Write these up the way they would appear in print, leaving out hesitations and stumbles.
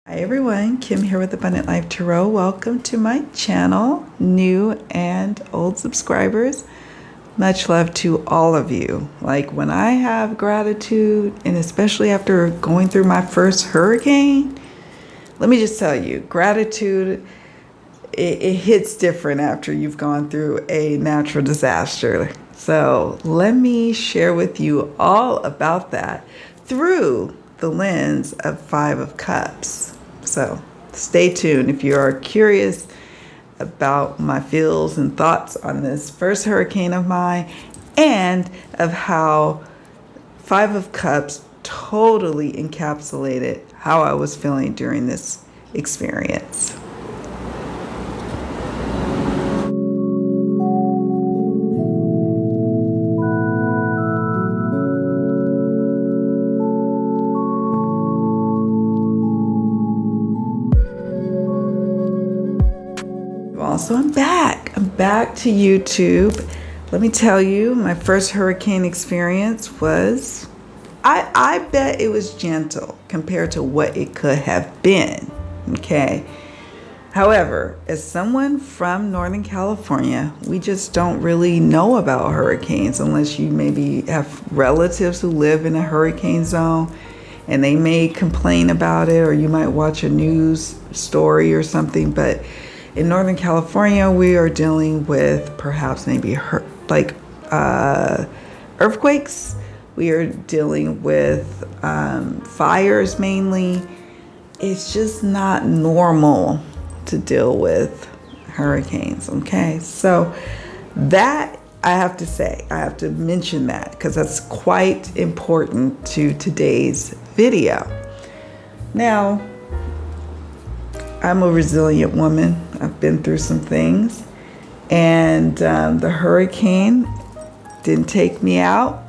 Hi everyone, Kim here with Abundant Life Tarot. Welcome to my channel, new and old subscribers. Much love to all of you. Like when I have gratitude, and especially after going through my first hurricane, let me just tell you, gratitude, it hits different after you've gone through a natural disaster. So let me share with you all about that through the lens of Five of Cups. So stay tuned if you are curious about my feels and thoughts on this first hurricane of mine and of how Five of Cups totally encapsulated how I was feeling during this experience. So I'm back to YouTube. Let me tell you, my first hurricane experience was, I bet it was gentle compared to what it could have been, okay? However, as someone from Northern California, we just don't really know about hurricanes unless you maybe have relatives who live in a hurricane zone and they may complain about it, or you might watch a news story or something, but in Northern California, we are dealing with perhaps maybe earthquakes. We are dealing with fires mainly. It's just not normal to deal with hurricanes, okay? So that, I have to mention that because that's quite important to today's video. Now, I'm a resilient woman. I've been through some things, and the hurricane didn't take me out.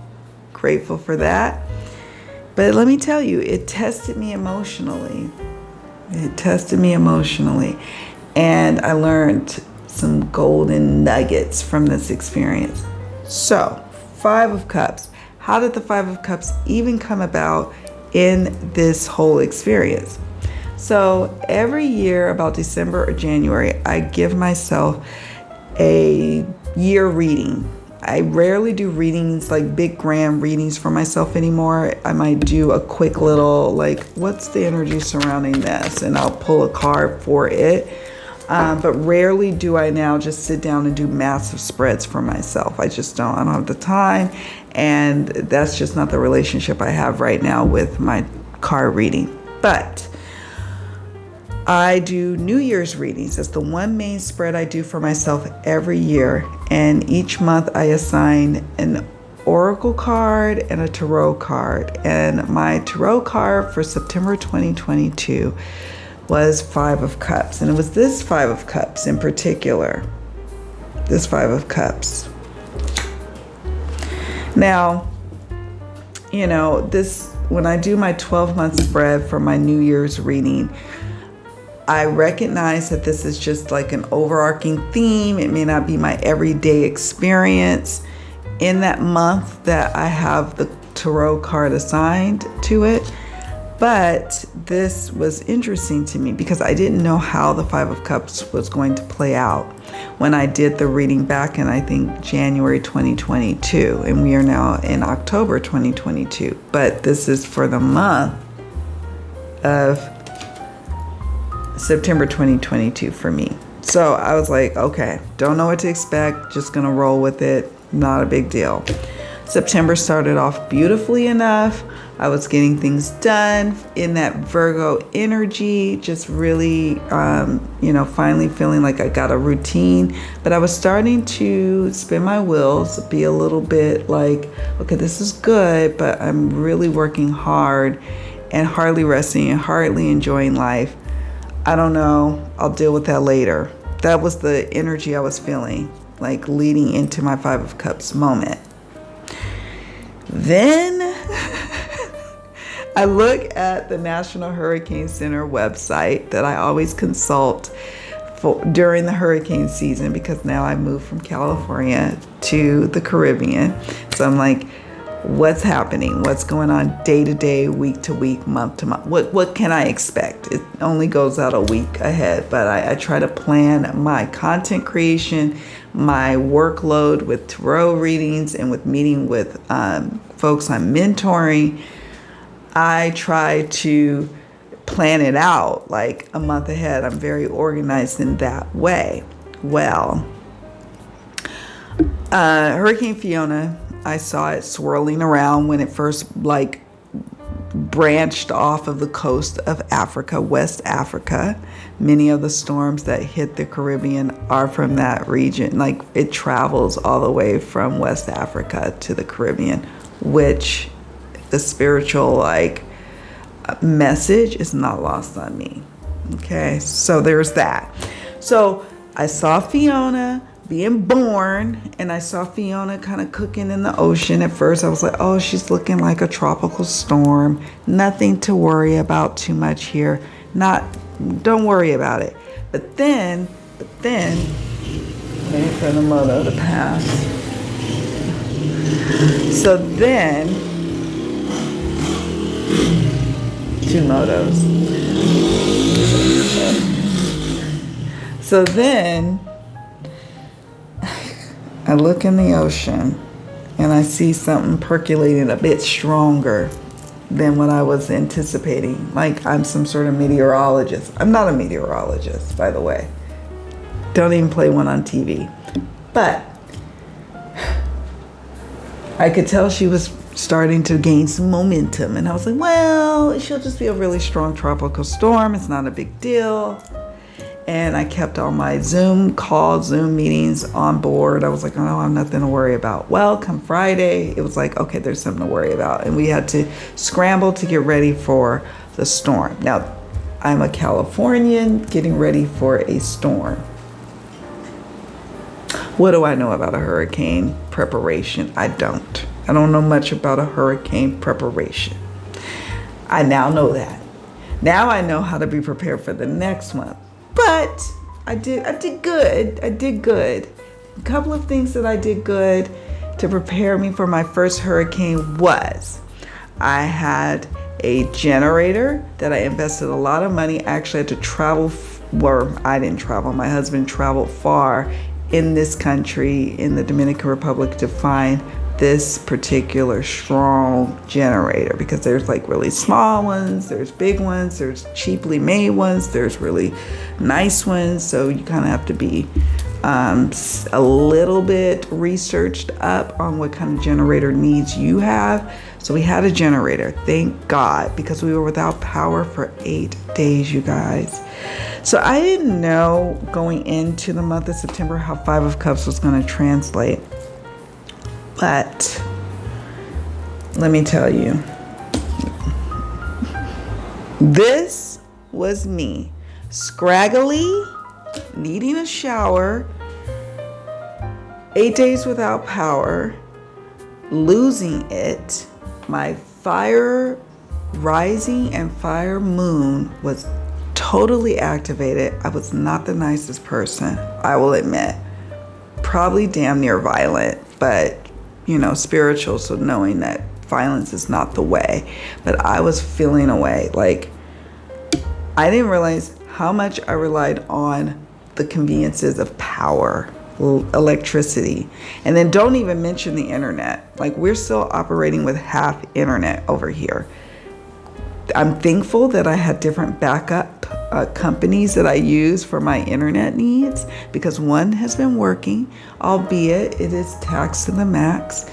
Grateful for that. But let me tell you, it tested me emotionally. And I learned some golden nuggets from this experience. So, Five of Cups. How did the Five of Cups even come about in this whole experience? So every year about December or January, I give myself a year reading. I rarely do readings, like big grand readings for myself anymore. I might do a quick little, like, what's the energy surrounding this? And I'll pull a card for it. But rarely do I now just sit down and do massive spreads for myself. I don't have the time. And that's just not the relationship I have right now with my card reading. But I do New Year's readings. That's the one main spread I do for myself every year. And each month I assign an oracle card and a tarot card. And my tarot card for September 2022 was Five of Cups. And it was this Five of Cups in particular. This Five of Cups. Now, you know, when I do my 12-month spread for my New Year's reading, I recognize that this is just like an overarching theme. It may not be my everyday experience in that month that I have the tarot card assigned to it. But this was interesting to me because I didn't know how the Five of Cups was going to play out when I did the reading back in, I think, January 2022. And we are now in October 2022. But this is for the month of September 2022 for me. So I was like, okay, don't know what to expect, just gonna roll with it, not a big deal. September started off beautifully enough. I was getting things done in that Virgo energy, just really, finally feeling like I got a routine. But I was starting to spin my wheels, be a little bit like, okay, this is good, but I'm really working hard and hardly resting and hardly enjoying life. I don't know. I'll deal with that later. That was the energy I was feeling, like leading into my Five of Cups moment. Then I look at the National Hurricane Center website that I always consult during the hurricane season, because now I moved from California to the Caribbean. So I'm like, what's happening, what's going on day to day, week to week, month to month. What can I expect? It only goes out a week ahead, but I try to plan my content creation, my workload with tarot readings, and with meeting with folks I'm mentoring. I try to plan it out like a month ahead. I'm very organized in that way. Well, Hurricane Fiona, I saw it swirling around when it first branched off of the coast of Africa, West Africa. Many of the storms that hit the Caribbean are from that region. Like, it travels all the way from West Africa to the Caribbean, which the spiritual message is not lost on me. Okay, so there's that. So I saw Fiona being born, and I saw Fiona kind of cooking in the ocean. At first I was like, oh, she's looking like a tropical storm. Nothing to worry about too much here. Don't worry about it. But then, waiting for the moto to pass. So then, 2 motos. So then, I look in the ocean and I see something percolating a bit stronger than what I was anticipating. Like I'm some sort of meteorologist. I'm not a meteorologist, by the way. Don't even play one on TV. But I could tell she was starting to gain some momentum. And I was like, well, she'll just be a really strong tropical storm. It's not a big deal. And I kept all my Zoom calls, Zoom meetings on board. I was like, oh, I have nothing to worry about. Well, come Friday, it was like, okay, there's something to worry about. And we had to scramble to get ready for the storm. Now, I'm a Californian getting ready for a storm. What do I know about a hurricane preparation? I don't know much about a hurricane preparation. I now know that. Now I know how to be prepared for the next one. But I did good. A couple of things that I did good to prepare me for my first hurricane was I had a generator that I invested a lot of money. I actually had to travel, I didn't travel. My husband traveled far in this country, in the Dominican Republic, to find this particular strong generator, because there's like really small ones, there's big ones, there's cheaply made ones, there's really nice ones. So you kind of have to be a little bit researched up on what kind of generator needs you have. So we had a generator, thank God, because we were without power for 8 days, you guys. So I didn't know going into the month of September how 5 of Cups was going to translate. But let me tell you, this was me, scraggly, needing a shower, 8 days without power, losing it. My fire rising and fire moon was totally activated. I was not the nicest person, I will admit. Probably damn near violent, but spiritual, so knowing that violence is not the way. But I was feeling away. Like, I didn't realize how much I relied on the conveniences of power, electricity, and then don't even mention the internet. Like, we're still operating with half internet over here. I'm thankful that I had different backup companies that I use for my internet needs, because one has been working, albeit it is taxed to the max,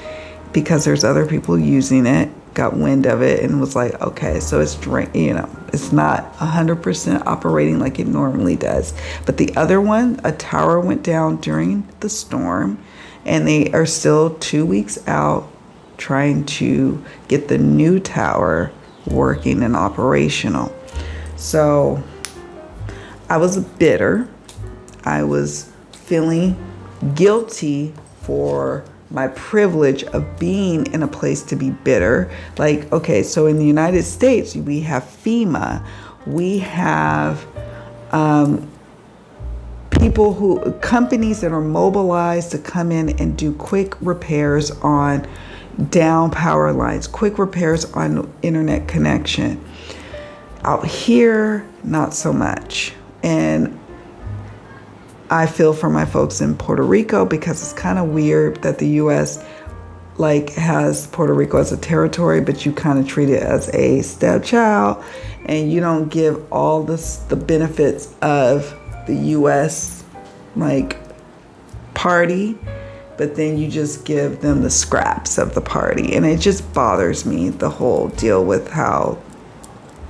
because there's other people using it, got wind of it, and was like, okay, so it's it's not 100% operating like it normally does. But the other one, a tower went down during the storm, and they are still 2 weeks out trying to get the new tower working and operational. So I was bitter. I was feeling guilty for my privilege of being in a place to be bitter. Like, okay, so in the United States, we have FEMA. We have companies that are mobilized to come in and do quick repairs on down power lines, quick repairs on internet connection. Out here, not so much. And I feel for my folks in Puerto Rico because it's kind of weird that the U.S. has Puerto Rico as a territory, but you kind of treat it as a stepchild, and you don't give all the benefits of the U.S. party, but then you just give them the scraps of the party. And it just bothers me, the whole deal with how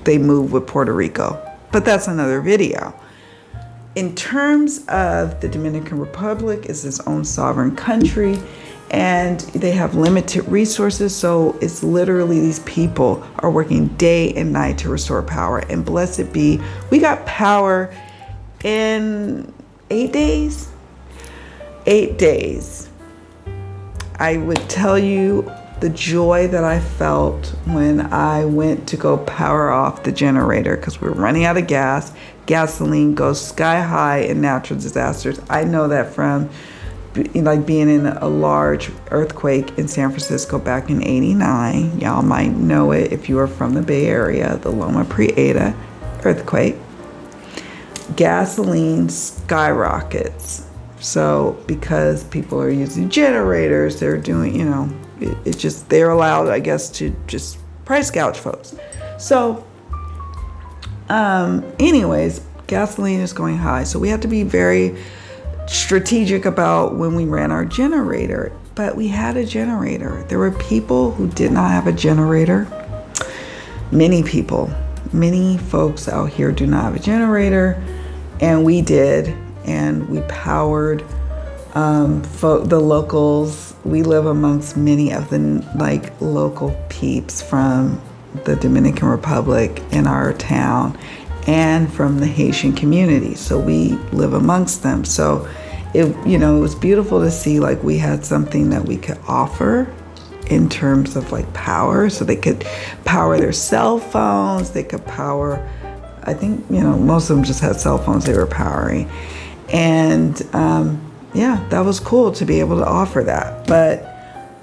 they move with Puerto Rico. But that's another video. In terms of the Dominican Republic, is its own sovereign country, and they have limited resources. So it's literally these people are working day and night to restore power. And blessed be, we got power in 8 days. 8 days. I would tell you the joy that I felt when I went to go power off the generator because we were running out of gas. Gasoline goes sky high in natural disasters. I know that from being in a large earthquake in San Francisco back in '89. Y'all might know it if you are from the Bay Area, the Loma Prieta earthquake. Gasoline skyrockets. So because people are using generators, they're doing, they're allowed, I guess, to just price gouge folks. So anyways, gasoline is going high. So we have to be very strategic about when we ran our generator. But we had a generator. There were people who did not have a generator. Many folks out here do not have a generator. And we did. And we powered the locals. We live amongst many of the local peeps from the Dominican Republic in our town and from the Haitian community. So we live amongst them. So it was beautiful to see we had something that we could offer in terms of power. So they could power their cell phones. They could power, I think, most of them just had cell phones they were powering. And that was cool to be able to offer that. But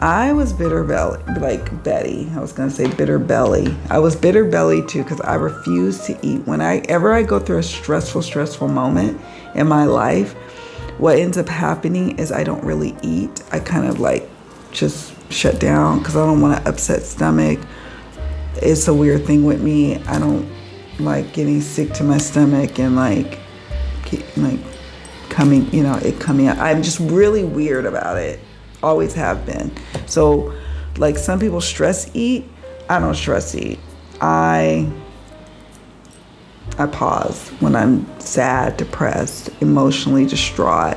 I was bitter belly, like Betty. I was going to say bitter belly. I was bitter belly too because I refused to eat. Whenever I go through a stressful moment in my life, what ends up happening is I don't really eat. I kind of just shut down because I don't want to upset stomach. It's a weird thing with me. I don't like getting sick to my stomach and coming out. I'm just really weird about it. Always have been. So some people stress eat. I don't stress eat. I pause when I'm sad, depressed, emotionally distraught.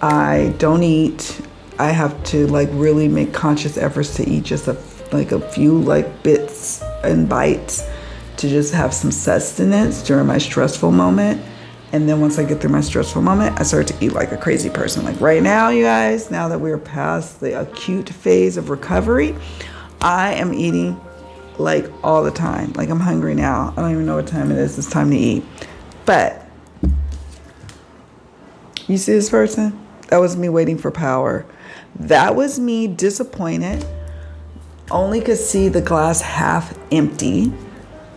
I don't eat. I have to really make conscious efforts to eat just a few bits and bites to just have some sustenance during my stressful moment. And then once I get through my stressful moment, I start to eat like a crazy person. Right now, you guys, now that we're past the acute phase of recovery, I am eating all the time. I'm hungry now. I don't even know what time it is. It's time to eat. But you see this person? That was me waiting for power. That was me disappointed. Only could see the glass half empty.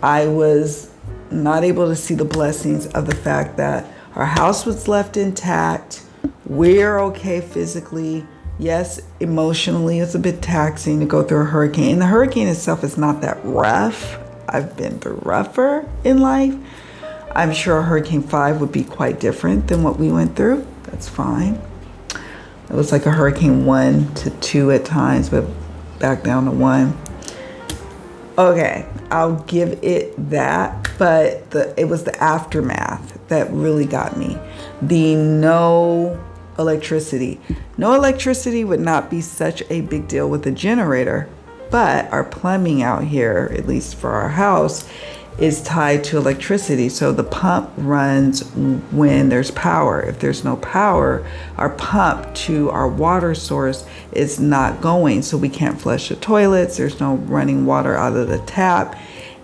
I was not able to see the blessings of the fact that our house was left intact. We're okay physically. Yes, emotionally, it's a bit taxing to go through a hurricane. And the hurricane itself is not that rough. I've been through rougher in life. I'm sure Hurricane 5 would be quite different than what we went through. That's fine. It was like a Hurricane 1 to 2 at times, but back down to 1. Okay, I'll give it that, but it was the aftermath that really got me. The no electricity. No electricity would not be such a big deal with a generator, but our plumbing out here, at least for our house, is tied to electricity. So the pump runs when there's power. If there's no power, our pump to our water source is not going. So we can't flush the toilets. There's no running water out of the tap.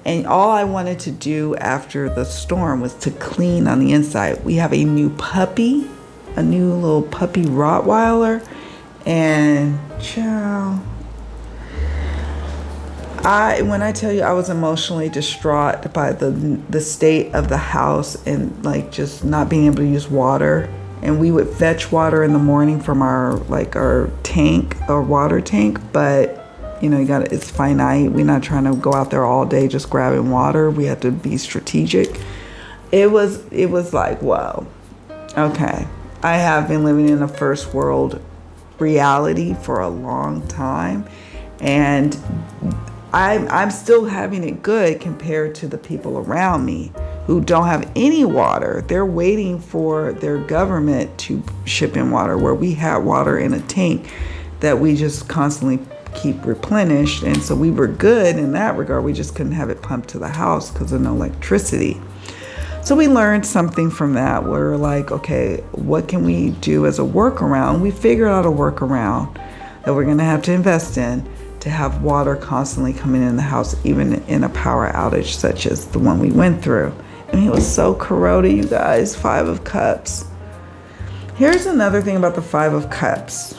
And all I wanted to do after the storm was to clean on the inside. We have a new puppy, a new little puppy Rottweiler. And When I tell you I was emotionally distraught by the state of the house and like just not being able to use water, and we would fetch water in the morning from our tank or water tank, but it's finite. We're not trying to go out there all day just grabbing water. We have to be strategic. It was like, whoa, okay. I have been living in a first world reality for a long time, and I'm still having it good compared to the people around me who don't have any water. They're waiting for their government to ship in water, where we had water in a tank that we just constantly keep replenished. And so we were good in that regard. We just couldn't have it pumped to the house because of no electricity. So we learned something from that. We're like, okay, what can we do as a workaround? We figured out a workaround that we're going to have to invest in to have water constantly coming in the house, even in a power outage such as the one we went through. I mean, it was so corroded, you guys. 5 of Cups. Here's another thing about the 5 of Cups.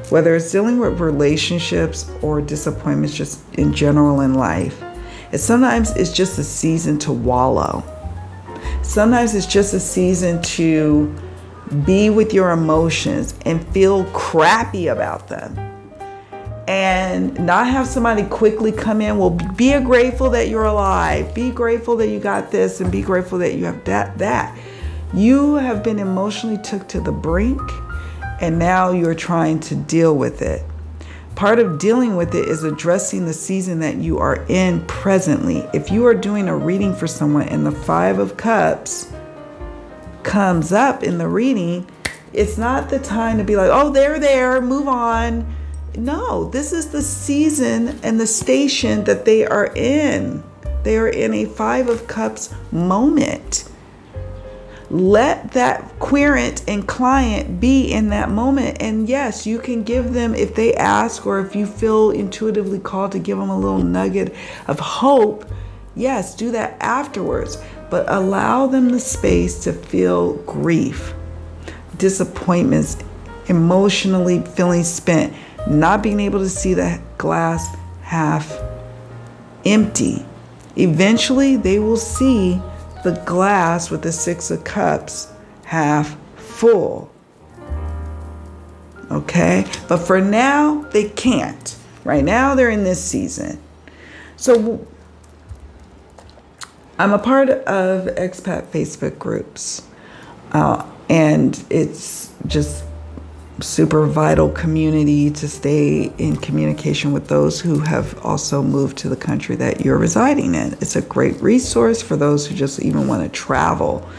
Whether it's dealing with relationships or disappointments just in general in life, sometimes it's just a season to wallow. Sometimes it's just a season to be with your emotions and feel crappy about them. And not have somebody quickly come in, well, be grateful that you're alive. Be grateful that you got this, and be grateful that you have that. You have been emotionally took to the brink, and now you're trying to deal with it. Part of dealing with it is addressing the season that you are in presently. If you are doing a reading for someone and the 5 of Cups comes up in the reading, it's not the time to be like, oh, they're there, move on. No, this is the season and the station that they are in. They are in a 5 of Cups moment. Let that querent and client be in that moment. And yes, you can give them, if they ask, or if you feel intuitively called to give them a little nugget of hope, yes, do that afterwards. But allow them the space to feel grief, disappointments, emotionally feeling spent, not being able to see the glass half empty. Eventually, they will see the glass with the 6 of Cups half full. Okay? But for now, they can't. Right now, they're in this season. So I'm a part of expat Facebook groups. And it's just super vital community to stay in communication with those who have also moved to the country that you're residing in. It's a great resource for those who just even want to travel.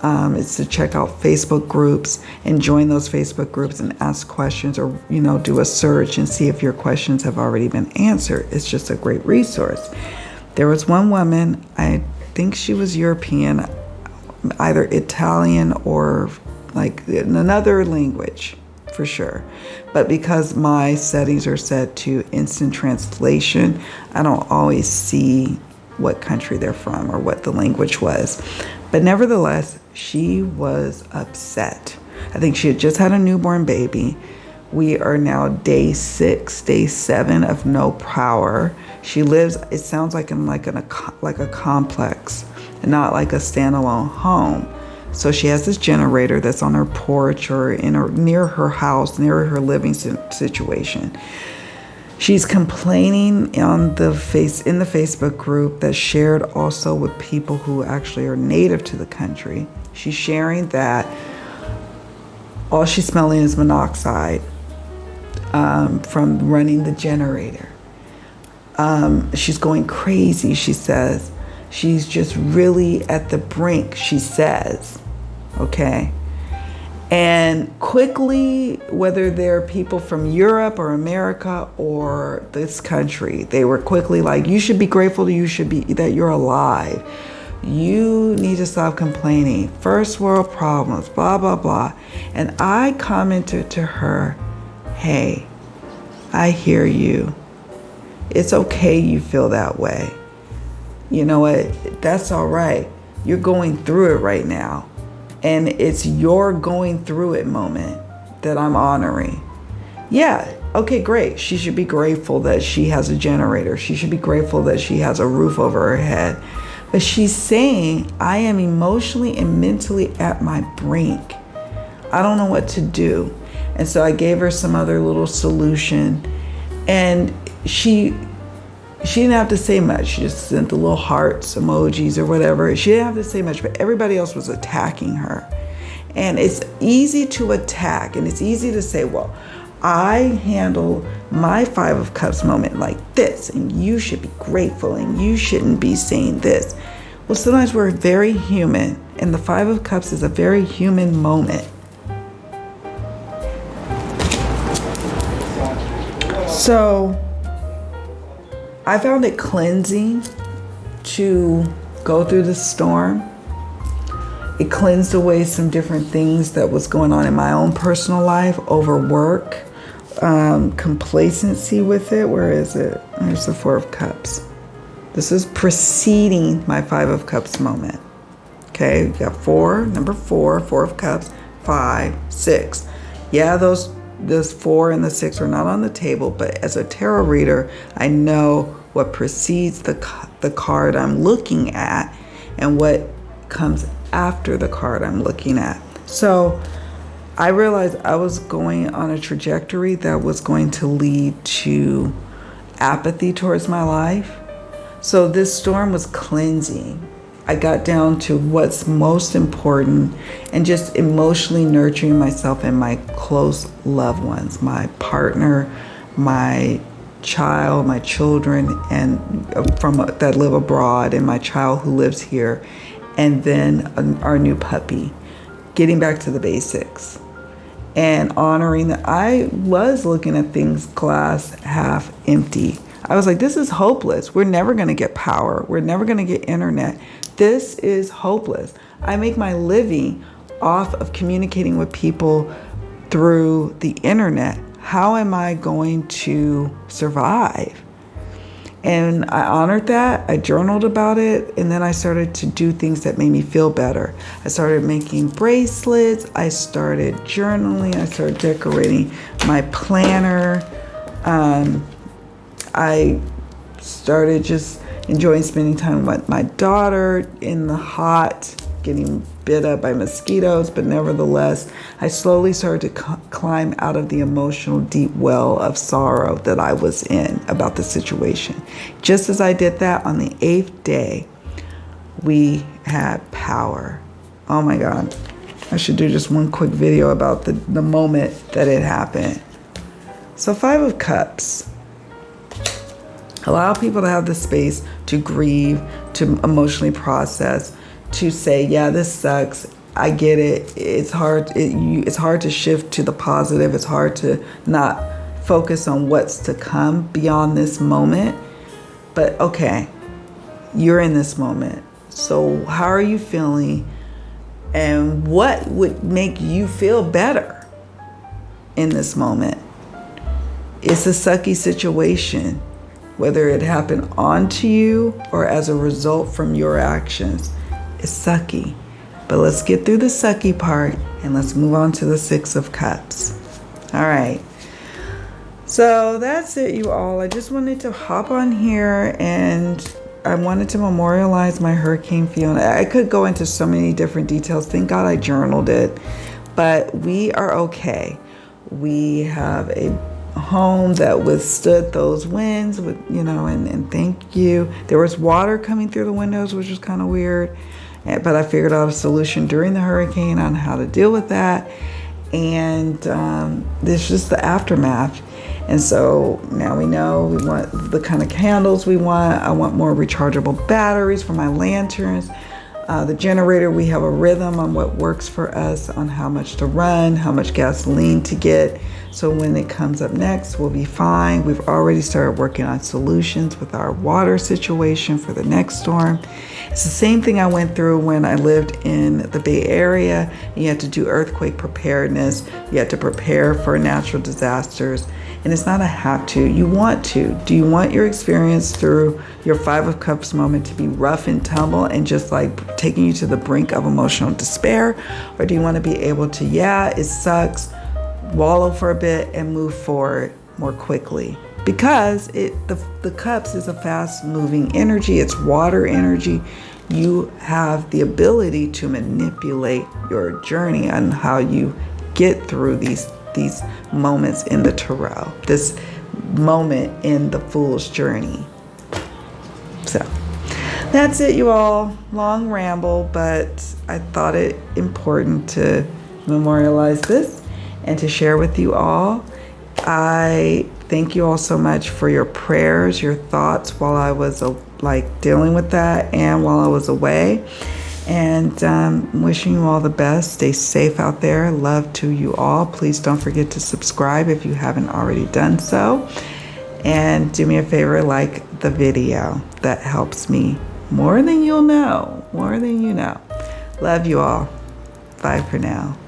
It's to check out Facebook groups and join those Facebook groups and ask questions, or do a search and see if your questions have already been answered. It's just a great resource. There was one woman, I think she was European, either Italian or like in another language, for sure. But because my settings are set to instant translation, I don't always see what country they're from or what the language was. But nevertheless, she was upset. I think she had just had a newborn baby. We are now day 6, day 7 of no power. She lives, it sounds like in like a complex, not like a standalone home. So she has this generator that's on her porch or near her house, near her living situation. She's complaining in the Facebook group that's shared also with people who actually are native to the country. She's sharing that all she's smelling is monoxide from running the generator. She's going crazy, she says. She's just really at the brink, she says. Okay. And quickly, whether they're people from Europe or America or this country, they were quickly like, you should be grateful that you're alive. You need to stop complaining. First world problems, blah, blah, blah. And I commented to her, hey, I hear you. It's okay you feel that way. You know what? That's all right. You're going through it right now. And it's your going through it moment that I'm honoring. Yeah, Okay, great. She should be grateful that she has a generator. She should be grateful that she has a roof over her head. But she's saying, I am emotionally and mentally at my brink. I don't know what to do. And so I gave her some other little solution. And she didn't have to say much. She just sent the little hearts, emojis, or whatever. She didn't have to say much, but everybody else was attacking her. And it's easy to attack, and it's easy to say, well, I handle my Five of Cups moment like this, and you should be grateful, and you shouldn't be saying this. Well, sometimes we're very human, and the Five of Cups is a very human moment. So I found it cleansing to go through the storm. It cleansed away some different things that was going on in my own personal life, overwork, complacency with it. Where is it? There's the Four of Cups. This is preceding my Five of Cups moment. Okay, we got number four, Four of Cups, 5, 6. Yeah, those 4 and the 6 are not on the table, but as a tarot reader, I know what precedes the card I'm looking at and what comes after the card I'm looking at. So I realized I was going on a trajectory that was going to lead to apathy towards my life. So this storm was cleansing. I got down to what's most important and just emotionally nurturing myself and my close loved ones, my partner, my child, my children, and that live abroad, and my child who lives here, and then our new puppy. Getting back to the basics and honoring that I was looking at things glass half empty. I was like, this is hopeless. We're never going to get power. We're never going to get internet. This is hopeless. I make my living off of communicating with people through the internet. How am I going to survive? And I honored that. I journaled about it. And then I started to do things that made me feel better. I started making bracelets. I started journaling. I started decorating my planner. I started just enjoying spending time with my daughter in the hot, getting bit up by mosquitoes, but nevertheless, I slowly started to climb out of the emotional deep well of sorrow that I was in about the situation. Just as I did that, on the 8th day, we had power. Oh my God. I should do just one quick video about the moment that it happened. So 5 of Cups. Allow people to have the space to grieve, to emotionally process, to say, yeah, this sucks. I get it. It's hard. It's hard to shift to the positive. It's hard to not focus on what's to come beyond this moment. But okay, you're in this moment. So how are you feeling? And what would make you feel better in this moment? It's a sucky situation, whether it happened onto you or as a result from your actions. It's sucky. But let's get through the sucky part and let's move on to the 6 of Cups. All right. So that's it, you all. I just wanted to hop on here and I wanted to memorialize my Hurricane Fiona. I could go into so many different details. Thank God I journaled it. But we are okay. We have a home that withstood those winds with, and thank you. There was water coming through the windows, which was kind of weird. But I figured out a solution during the hurricane on how to deal with that. And there's just the aftermath. And so now we know we want the kind of candles we want. I want more rechargeable batteries for my lanterns. The generator, we have a rhythm on what works for us, on how much to run, how much gasoline to get. So when it comes up next, we'll be fine. We've already started working on solutions with our water situation for the next storm. It's the same thing I went through when I lived in the Bay Area. You had to do earthquake preparedness. You had to prepare for natural disasters. And it's not a have to, you want to. Do you want your experience through your 5 of Cups moment to be rough and tumble and just like taking you to the brink of emotional despair? Or do you want to be able to, yeah, it sucks, wallow for a bit and move forward more quickly, because the cups is a fast moving energy. It's water energy. You have the ability to manipulate your journey on how you get through these moments in the tarot, this moment in the Fool's journey. So that's it, you all. Long ramble, but I thought it important to memorialize this and to share with you all. I thank you all so much for your prayers, your thoughts while I was dealing with that and while I was away. And wishing you all the best. Stay safe out there. Love to you all. Please don't forget to subscribe if you haven't already done so. And do me a favor, like the video. That helps me more than you'll know. More than you know. Love you all. Bye for now.